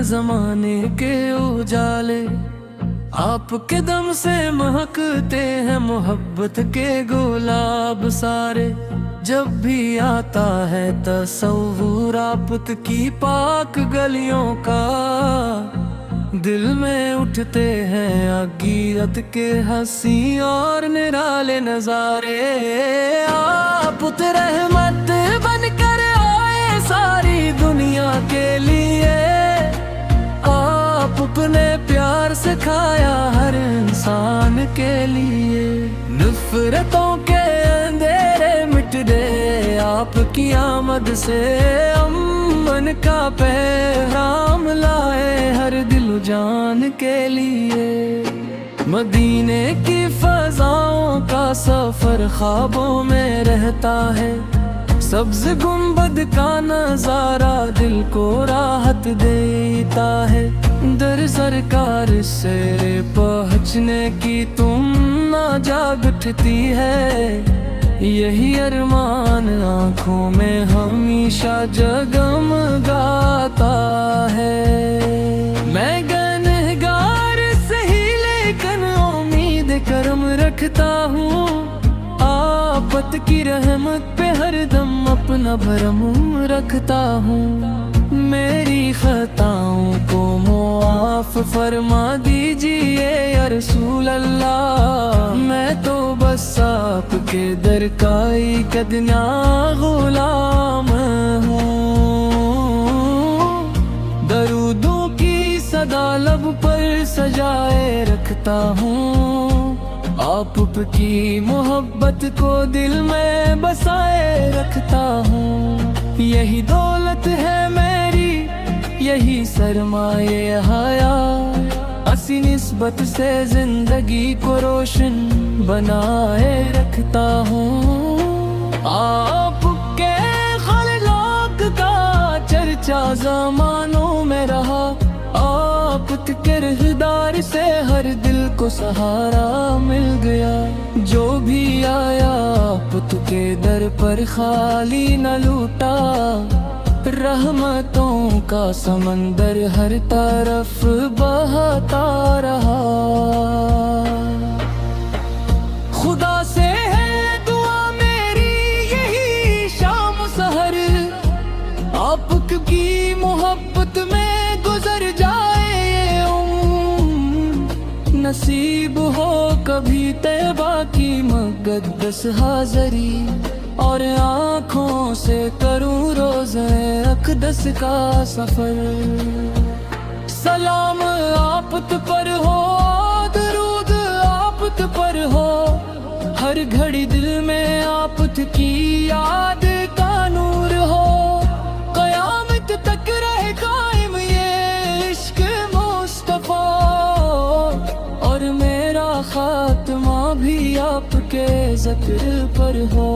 जमाने के उजाले, आपके दम से महकते हैं मोहब्बत के गुलाब सारे। जब भी आता है तसव्वुर आपत की पाक गलियों का, दिल में उठते हैं अगीरत के हंसी और निराले नजारे। आप रहमत बनकर आए सारी दुनिया के लिए, आप अपने प्यार से खाया हर इंसान के लिए। नफरतों के अंधेरे मिट गए आपकी आमद से, अमन का पैगाम लाए हर दिल जान के लिए। मदीने की फजाओं का सफर ख्वाबों में रहता है, सब्ज गुंबद का नजारा दिल को राहत देता है। दर सरकार से पहुँचने की तुम ना जाग उठती है, यही अरमान आँखों में हमेशा जगमगाता है। मैं गुनहगार सही लेकिन उम्मीद करम रखता हूँ, आफत की रहमत पे हर दम अपना भरम रखता हूँ। मेरी खताओं को मुआफ फरमा दीजिए या रसूल अल्लाह, मैं तो बस आपके दर का एक अदना गुलाम हूँ। दरूदों की सदा लब पर सजाए रखता हूँ, आप की मोहब्बत को दिल में बसाए रखता हूँ। यही दौलत है मेरी, यही सरमाए हया, असी निस्बत से जिंदगी को रोशन बनाए रखता हूँ। आपके खलक का चर्चा ज़मानों में रहा, आपके किरदार से हर दिल को सहारा मिल गया। जो भी आया आपके दर पर खाली न लूटा, रहमतों का समंदर हर तरफ बहता रहा। खुदा से है दुआ मेरी यही शाम सहर, आपकी मोहब्बत में गुजर जाए ये उम्र। नसीब हो कभी तैबा की मुक़द्दस हाज़री, और आँखों से करूँ रोज़े अक़दस का सफ़र। सलाम आपत पर हो, दरूद आपत पर हो, हर घड़ी दिल में आपत की याद का नूर हो। क़यामत तक रहे कायम ये इश्क़ मुस्तफ़ा, और मेरा खात्मा भी आपके ज़िक्र पर हो।